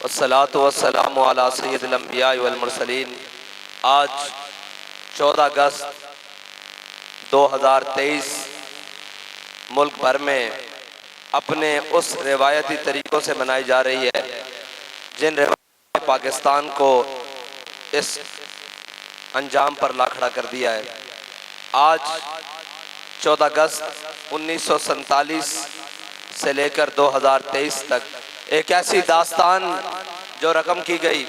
वस्सलातु वस्सलामु अला सय्यिदिल अंबिया वल मुरसलीन। आज 14 अगस्त 2023 मुल्क भर में अपने उस रिवायती तरीक़ों से मनाई जा रही है जिन रिवायतों ने पाकिस्तान को इस अंजाम पर ला खड़ा कर दिया है। आज 14 अगस्त 1947 से लेकर 2023 तक एक ऐसी दास्तान जो रकम की गई।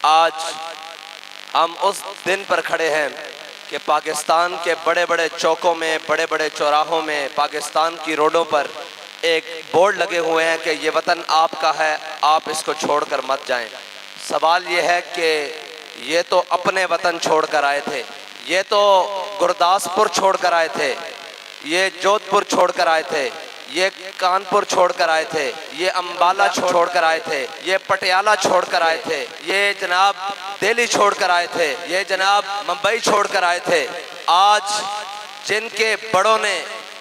आज हम उस दिन पर खड़े हैं कि पाकिस्तान के बड़े बड़े चौकों में, बड़े बड़े चौराहों में, पाकिस्तान की रोडों पर एक बोर्ड लगे हुए हैं कि ये वतन आपका है, आप इसको छोड़कर मत जाएं। सवाल ये है कि ये तो अपने वतन छोड़कर आए थे, ये तो गुरदासपुर छोड़कर आए थे, ये जोधपुर छोड़कर आए थे, ये कानपुर छोड़कर आए थे, ये अंबाला छोड़कर आए थे, ये पटियाला छोड़कर आए थे, ये जनाब दिल्ली छोड़कर आए थे, ये जनाब मुंबई छोड़कर आए थे। आज जिनके बड़ों ने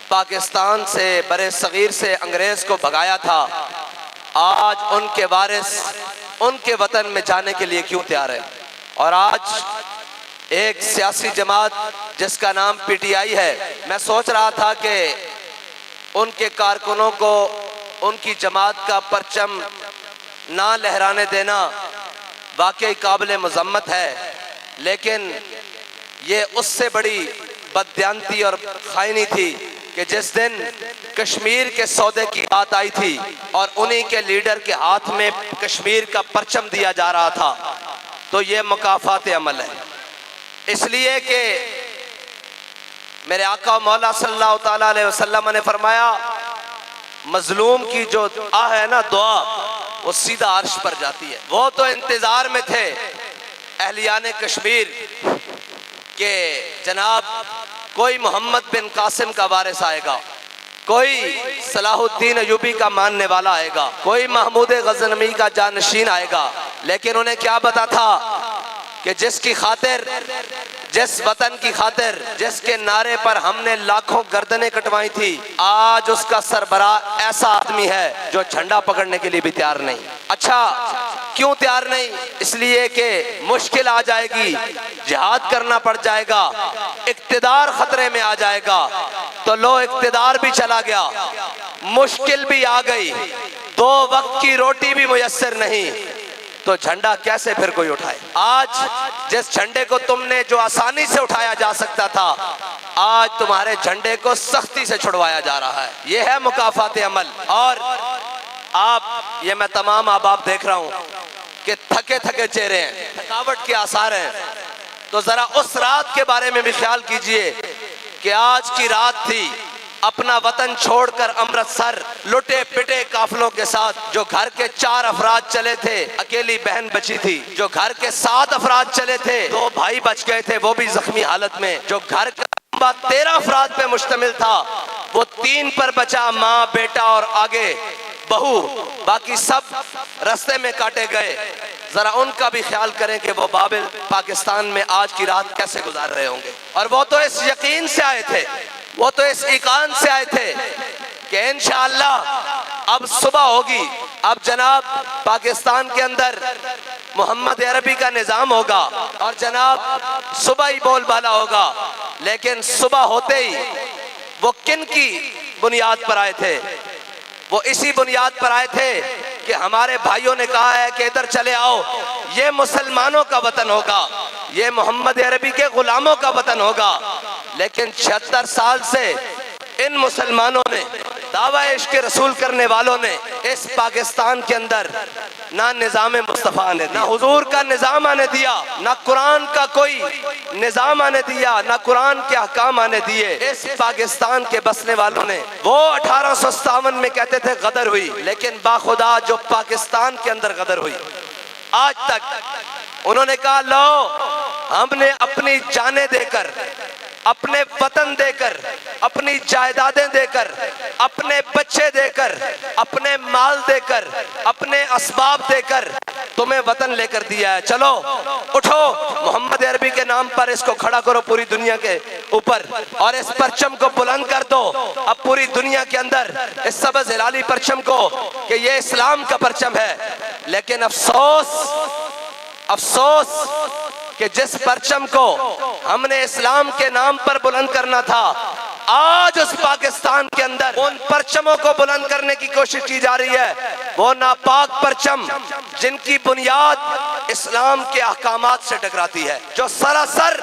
पाकिस्तान से, बरे सगीर से अंग्रेज़ को भगाया था, आज उनके वारिस उनके वतन में जाने के लिए क्यों तैयार है? और आज एक सियासी जमात जिसका नाम PTI है, मैं सोच रहा था कि उनके कारकुनों को उनकी जमात का परचम ना लहराने देना वाकई काबिल मज़म्मत है, लेकिन ये उससे बड़ी बददियानती और खाइनी थी कि जिस दिन कश्मीर के सौदे की बात आई थी और उन्हीं के लीडर के हाथ में कश्मीर का परचम दिया जा रहा था, तो ये मुकाफ़ात अमल है। इसलिए कि मेरे आका मौला सल्लल्लाहु ताला अलैहि वसल्लम ने फरमाया, मजलूम की जो दुआ है ना, दुआ वो सीधा अर्श पर जाती है। वो तो इंतजार में थे अहलियाने कश्मीर के जनाब कोई मोहम्मद बिन कासिम का वारिस आएगा, कोई सलाहुद्दीन अयूबी का मानने वाला आएगा, कोई महमूद गजनवी का जानशीन आएगा। लेकिन उन्हें क्या पता था कि जिसकी खातिर, जिस वतन की खातिर, जिसके नारे पर हमने लाखों गर्दनें कटवाई थी, आज उसका सरबराह ऐसा आदमी है जो झंडा पकड़ने के लिए भी तैयार नहीं। अच्छा, क्यों तैयार नहीं? इसलिए कि मुश्किल आ जाएगी, जिहाद करना पड़ जाएगा, इक्तिदार खतरे में आ जाएगा। तो लो, इक्तिदार भी चला गया, मुश्किल भी आ गई, 2 वक्त की रोटी भी मुयस्सर नहीं, तो झंडा कैसे फिर कोई उठाए? आज जिस झंडे को तुमने जो आसानी से उठाया जा सकता था, आज तुम्हारे झंडे को सख्ती से छुड़वाया जा रहा है। यह है मुकाफात अमल। और आप, ये मैं तमाम आप देख रहा हूं कि थके थके चेहरे हैं, थकावट के आसार हैं। तो जरा उस रात के बारे में भी ख्याल कीजिए कि आज की रात थी, अपना वतन छोड़कर अमृतसर लुटे पिटे काफिलों के साथ, जो घर के 4 अफराद चले थे, अकेली बहन बची थी, जो घर के 7 अफराद चले थे, 2 भाई बच गए थे, वो भी जख्मी हालत में, जो घर का 13 अफराद पे मुश्तमिल था, वो 3 पर बचा, माँ, बेटा और आगे बहू, बाकी सब रास्ते में काटे गए। जरा उनका भी ख्याल करें कि वो बाबिल पाकिस्तान में आज की रात कैसे गुजार रहे होंगे। और वो तो इस यकीन से आए थे, वो तो इस ईकान से आए थे कि इंशाअल्लाह अब सुबह होगी, अब जनाब पाकिस्तान के अंदर मोहम्मद अरबी का निज़ाम होगा और जनाब सुबह ही बोलबाला होगा। लेकिन सुबह होते ही वो किन की बुनियाद पर आए थे? वो इसी बुनियाद पर आए थे कि हमारे भाइयों ने कहा है कि इधर चले आओ, ये मुसलमानों का वतन होगा, ये मोहम्मद अरबी के गुलामों का वतन होगा। लेकिन 76 साल से इन मुसलमानों ने, दावा इश्क रसूल करने वालों ने इस पाकिस्तान के अंदर ना निज़ाम मुस्तफ़ा ने, ना हुजूर का निज़ाम आने दिया, ना कुरान का कोई निज़ाम आने दिया, ना कुरान के अहकाम आने दिए। इस पाकिस्तान के बसने वालों ने, वो 1857 में कहते थे गदर हुई, लेकिन बाखुदा जो पाकिस्तान के अंदर गदर हुई, आज तक उन्होंने कहा लो, हमने अपनी जानें देकर, अपने वतन देकर, अपनी जायदादें देकर, अपने बच्चे देकर, अपने माल देकर, अपने असबाब देकर तुम्हें वतन लेकर दिया है। चलो उठो, मोहम्मद अरबी के नाम पर इसको खड़ा करो पूरी दुनिया के ऊपर और इस परचम को बुलंद कर दो अब पूरी दुनिया के अंदर, इस सबज हिलाली परचम को, कि ये इस्लाम का परचम है। लेकिन अफसोस अफसोस कि जिस परचम को हमने इस्लाम के नाम पर बुलंद करना था, आज उस पाकिस्तान के अंदर उन परचमों को बुलंद करने की कोशिश की जा रही है। वो नापाक परचम जिनकी बुनियाद इस्लाम के अहकामात से टकराती है, जो सरासर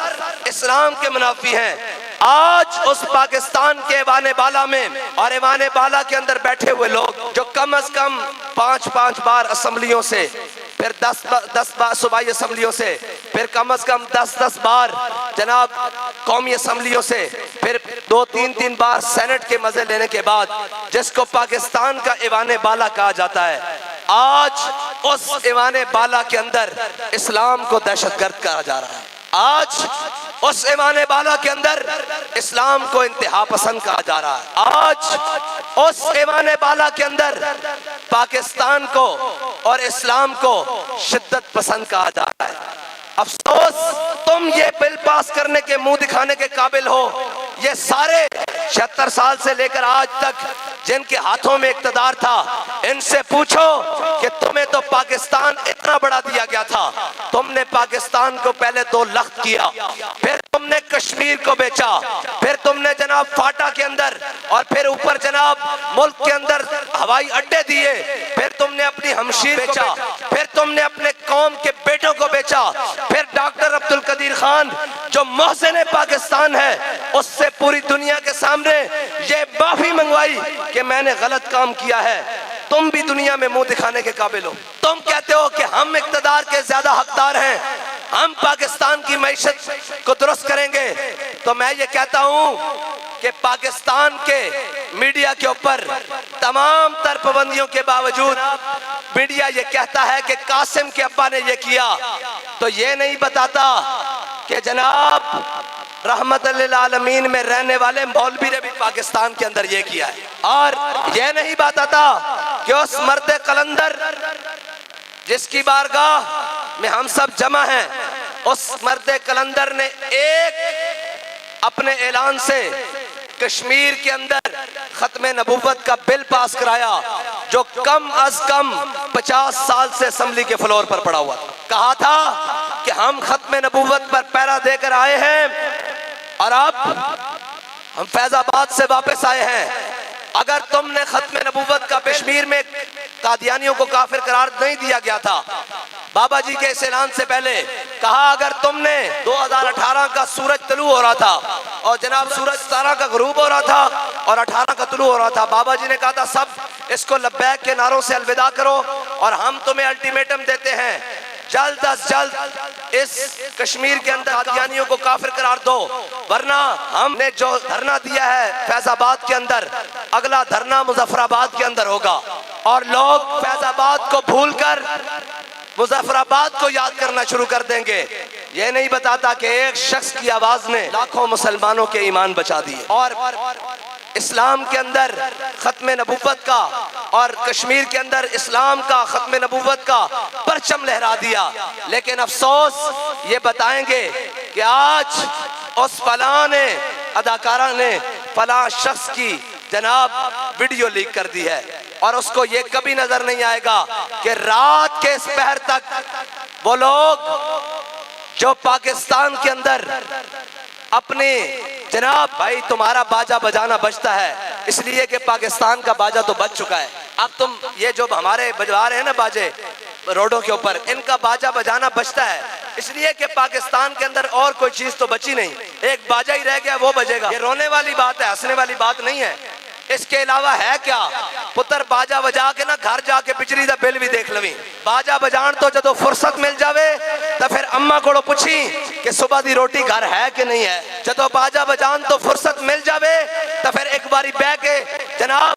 इस्लाम के मुनाफी हैं, आज उस पाकिस्तान के ऐवान बाला में और ऐवान बाला के अंदर बैठे हुए लोग जो कम से कम 5-5 बार असम्बलियों से, फिर 10 बार सूबाई असम्बलियों से, फिर कम से कम 10 बार जनाब कौमी असम्बलियों से, फिर 2-3 बार सेनेट के मजे लेने के बाद जिसको पाकिस्तान का ऐवान बाला कहा जाता है, आज उस ऐवान बाला के अंदर इस्लाम को दहशतगर्द कहा जा रहा है। आज उस ऐवान बाला के अंदर इस्लाम को इंतहा पसंद कहा जा रहा है। आज उस ऐवान बाला के अंदर पाकिस्तान को और इस्लाम को शिद्दत पसंद कहा जा रहा है। अफसोस तुम ये बिल पास करने के मुंह दिखाने के काबिल हो। ये सारे 76 साल से लेकर आज तक जिनके हाथों में इक्तदार था, इनसे पूछो कि तुम्हें तो पाकिस्तान इतना बड़ा दिया गया था, तुमने पाकिस्तान को पहले 2 लख्त किया, फिर तुमने कश्मीर को बेचा, फिर तुमने जनाब फाटा के अंदर और फिर ऊपर जनाब मुल्क के अंदर हवाई अड्डे दिए, फिर तुमने अपनी हमशीर बेचा, फिर तुमने अपने कौम के बेटों को बेचा, फिर डॉक्टर अब्दुल कदीर खान जो मोहसिन पाकिस्तान है उससे पूरी दुनिया के सामने ये माफी मंगवाई कि मैंने गलत काम किया है। तुम भी दुनिया में मुंह दिखाने के काबिल हो। तुम कहते हो कि हम इक्तदार के ज्यादा हकदार हैं, हम पाकिस्तान की मईशत को दुरुस्त करेंगे। तो मैं ये कहता हूं कि पाकिस्तान के मीडिया के ऊपर तमाम तर पाबंदियों के बावजूद मीडिया ये कहता है कि कासिम के अब्बा ने ये किया, तो ये नहीं बताता कि जनाब रहमतुल्लिल आलमीन में रहने वाले मौलवी ने भी पाकिस्तान के अंदर ये किया है। और ये नहीं बताता कि उस मर्द कलंदर जिसकी बारगाह में हम सब जमा हैं, उस मर्द कलंदर ने एक अपने ऐलान से कश्मीर के अंदर खत्मे नबूवत का बिल पास कराया जो कम अज कम 50 साल से असेंबली के फ्लोर पर पड़ा हुआ था। कहा था कि हम खत्मे नबूवत पर पहरा देकर आए हैं और अब हम फैजाबाद से वापस आए हैं। अगर तुमने खत्मे नबूवत का कश्मीर में कादियानियों को काफिर करार नहीं दिया गया था, बाबा जी के इस ऐलान से पहले कहा, अगर तुमने 2018 का सूरज तलू हो रहा था और जनाब सूरज 17 का गरूब हो रहा था और 18 का तलू हो रहा था, बाबा जी ने कहा था सब इसको लब्बैक के नारों से अलविदा करो और हम तुम्हें अल्टीमेटम देते हैं, जल्द अज जल्द इस कश्मीर के अंदर कादियानियों को काफिर करार दो, वरना हमने जो धरना दिया है फैजाबाद के अंदर, अगला धरना मुजफ्फराबाद के अंदर होगा और लोग फैजाबाद को भूलकर मुजफ्फराबाद को याद करना शुरू कर देंगे। ये नहीं बताता कि एक शख्स की आवाज ने लाखों मुसलमानों के ईमान बचा दिए और इस्लाम के अंदर खत्मे नबूवत का और कश्मीर के अंदर इस्लाम का खत्मे नबूवत का परचम लहरा दिया। लेकिन अफसोस ये बताएंगे कि आज उस फलां ने अदाकारा ने फलां शख्स की जनाब वीडियो लीक कर दी है और उसको ये कभी नजर नहीं आएगा कि रात के इस पहर तक वो लोग जो पाकिस्तान के अंदर अपने जनाब भाई तुम्हारा बाजा बजाना बजता है इसलिए कि पाकिस्तान का बाजा तो बज चुका है, अब तुम ये जो हमारे बजवा रहे हैं ना बाजे रोडों के ऊपर, इनका बाजा बजाना बजता है इसलिए कि पाकिस्तान के अंदर और कोई चीज तो बची नहीं, एक बाजा ही रह गया वो बजेगा। ये रोने वाली बात है, हंसने वाली बात नहीं है। इसके अलावा है क्या? पुत्र बाजा बजा के ना घर जाके बिजली का बिल भी देख लवी। बाजा बजान तो जो फुर्सत मिल जावे तो फिर अम्मा को पूछी कि सुबह दी रोटी घर है कि नहीं है। जो बाजा बजान तो फुर्सत मिल जावे तो फिर एक बारी बह के जनाब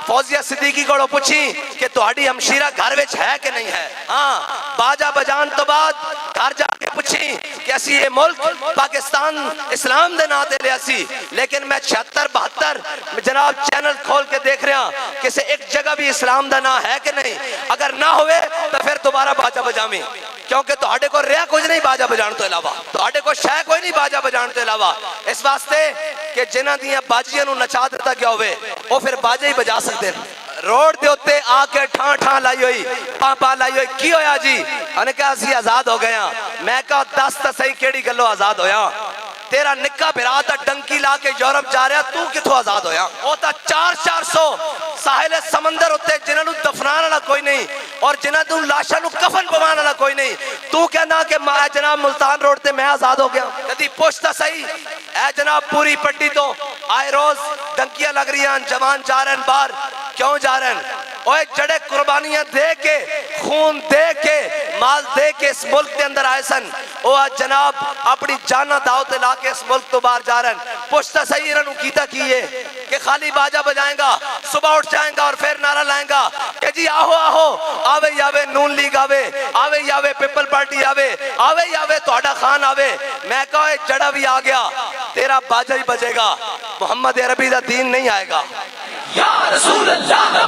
फौजिया सिद्दीकी को पूछी कि तुहाडी हमशीरा घर विच है कि नहीं है। हाँ, बाजा बजान तो बाद घर जाके पूछी कि असी ये मुल्क पाकिस्तान इस्लाम दे नाम ते लिया सी, लेकिन मैं 76-72 जनाब चैनल खोल के देख रहा किसी एक जगह भी इस्लाम दा ना है कि नहीं। अगर ना होवे तो फिर दोबारा बाजा बजावी, क्योंकि तुहाडे को रहा कुछ नहीं बाजा बजाने तो इलावा, तुहाडे को शह कोई नहीं बाजा बजाने तो इलावा। इस वास्ते कि जिन्हां दियां बाजियां नूं नचा दिता गया होवे वो फिर बाजा ही बजा सकते हैं। रोड के उत्ते आके ठां ठां लाई हुई, पापा लाई हुई, की होया जी? उन्हें कहा असी आजाद हो गए। मैं कहा दस तो सही केड़ी गल्लों आजाद होया? तेरा निक्का भरा तो डंकी ला के यूरोप जा रहा, तू किथों आजाद होया? वो तो 400 साहिल समंदर उत्ते जिन्होंने दफनाने वाला कोई नहीं और जिन्होंने लाशा कफन पवाने वाला कोई नहीं। तू कहना कि मैं जनाब मुल्तान रोड ते मैं आजाद हो गया? कभी पुछता सही। ऐ जनाब पूरी पट्टी तो आए रोज डंकियां लग रही हैं, जवान जा रहे हैं बाहर, क्यों जा रहे हैं? ओए जड़े कुर्बानियां दे के, खून दे के, माल दे के इस मुल्क के अंदर आए सन, वो आज जनाब अपनी जाना दाव ते ला के इस मुल्क तो बाहर जा रहे हैं। पुछता सही इन्होंने कीता की है कि खाली बाजा बजाएगा, सुबह उठ जाएगा और फिर नारा लाएगा कि जी आहो आहो, आवे आवे नून लीग आवे, आवे आवे पीपल पार्टी आवे, आवे आवे तोड़ा खान आवे। मैं कहा जड़ा भी आ गया तेरा बाजा ही बजेगा, मोहम्मद अरबी का दीन नहीं आएगा। या रसूल अल्लाह